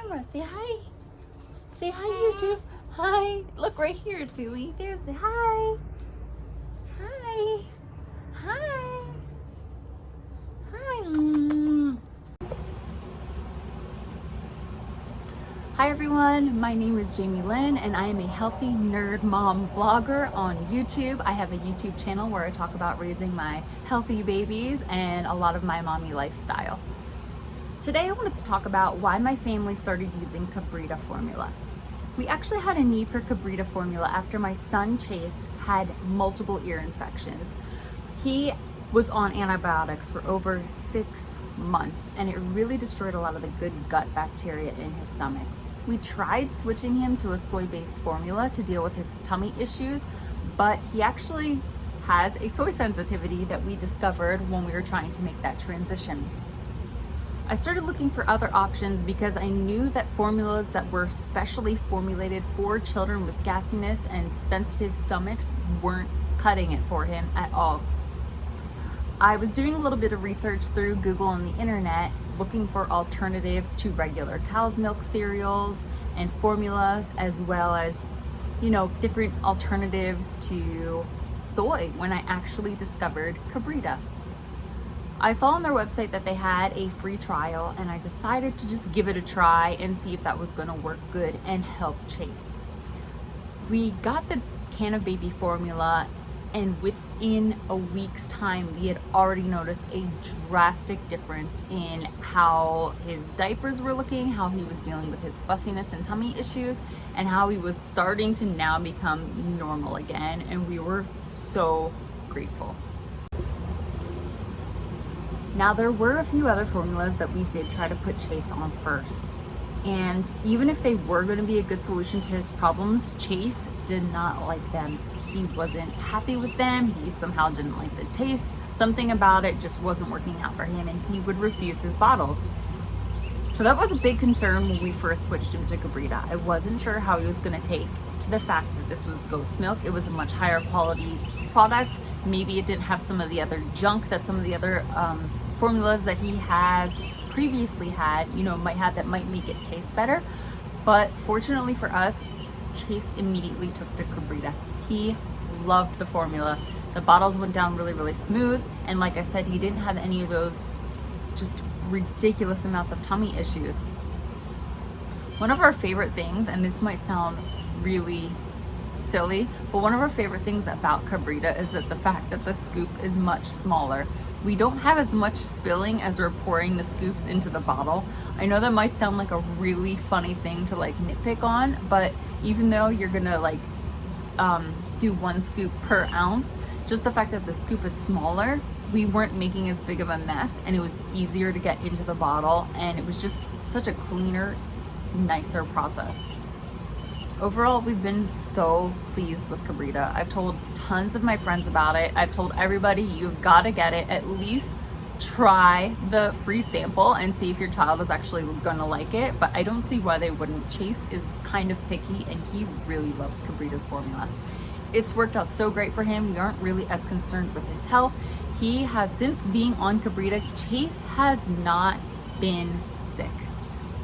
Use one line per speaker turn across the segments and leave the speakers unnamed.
camera. Say hi. Say hi, YouTube. Hi. Look right here, silly. There's the hi. Hi. Hi. Hi. Hi everyone, my name is Jamie Lynn and I am a healthy nerd mom vlogger on YouTube. I have a YouTube channel where I talk about raising my healthy babies and a lot of my mommy lifestyle. Today I wanted to talk about why my family started using Kabrita formula. We actually had a need for Kabrita formula after my son Chase had multiple ear infections. He was on antibiotics for over 6 months and it really destroyed a lot of the good gut bacteria in his stomach. We tried switching him to a soy-based formula to deal with his tummy issues, but he actually has a soy sensitivity that we discovered when we were trying to make that transition. I started looking for other options because I knew that formulas that were specially formulated for children with gassiness and sensitive stomachs weren't cutting it for him at all. I was doing a little bit of research through Google and the internet, looking for alternatives to regular cow's milk cereals and formulas, as well as, different alternatives to soy when I actually discovered Kabrita. I saw on their website that they had a free trial and I decided to just give it a try and see if that was going to work good and help Chase. We got the can of baby formula and within a week's time, we had already noticed a drastic difference in how his diapers were looking, how he was dealing with his fussiness and tummy issues, and how he was starting to now become normal again. And we were so grateful. Now, there were a few other formulas that we did try to put Chase on first. And even if they were going to be a good solution to his problems, Chase did not like them. He wasn't happy with them. He somehow didn't like the taste. Something about it just wasn't working out for him and he would refuse his bottles. So that was a big concern when we first switched him to Kabrita. I wasn't sure how he was going to take to the fact that this was goat's milk. It was a much higher quality product. Maybe it didn't have some of the other junk that some of the other formulas that he has previously had, might make it taste better. But fortunately for us, Chase immediately took to Kabrita. He loved the formula. The bottles went down really, really smooth. And like I said, he didn't have any of those just ridiculous amounts of tummy issues. One of our favorite things, and this might sound really silly, but one of our favorite things about Kabrita is that the fact that the scoop is much smaller. We don't have as much spilling as we're pouring the scoops into the bottle. I know that might sound like a really funny thing to nitpick on, but even though you're gonna do 1 scoop per ounce, just the fact that the scoop is smaller, we weren't making as big of a mess and it was easier to get into the bottle and it was just such a cleaner, nicer process. Overall, we've been so pleased with Kabrita. I've told tons of my friends about it. I've told everybody, you've got to get it. At least try the free sample and see if your child is actually going to like it. But I don't see why they wouldn't. Chase is kind of picky and he really loves Kabrita's formula. It's worked out so great for him. We aren't really as concerned with his health. He has, since being on Kabrita, Chase has not been sick.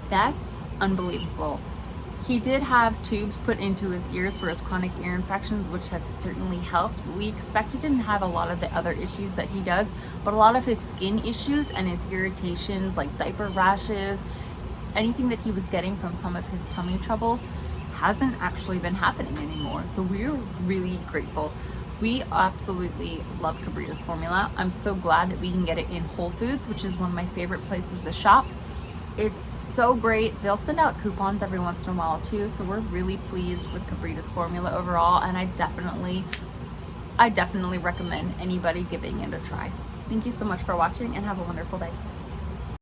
That's unbelievable. He did have tubes put into his ears for his chronic ear infections, which has certainly helped. We expected him to have a lot of the other issues that he does, but a lot of his skin issues and his irritations, like diaper rashes, anything that he was getting from some of his tummy troubles, hasn't actually been happening anymore. So we're really grateful. We absolutely love Kabrita's formula. I'm so glad that we can get it in Whole Foods, which is one of my favorite places to shop. It's so great. They'll send out coupons every once in a while too, so we're really pleased with Kabrita's formula overall, and I definitely recommend anybody giving it a try. Thank you so much for watching and have a wonderful day.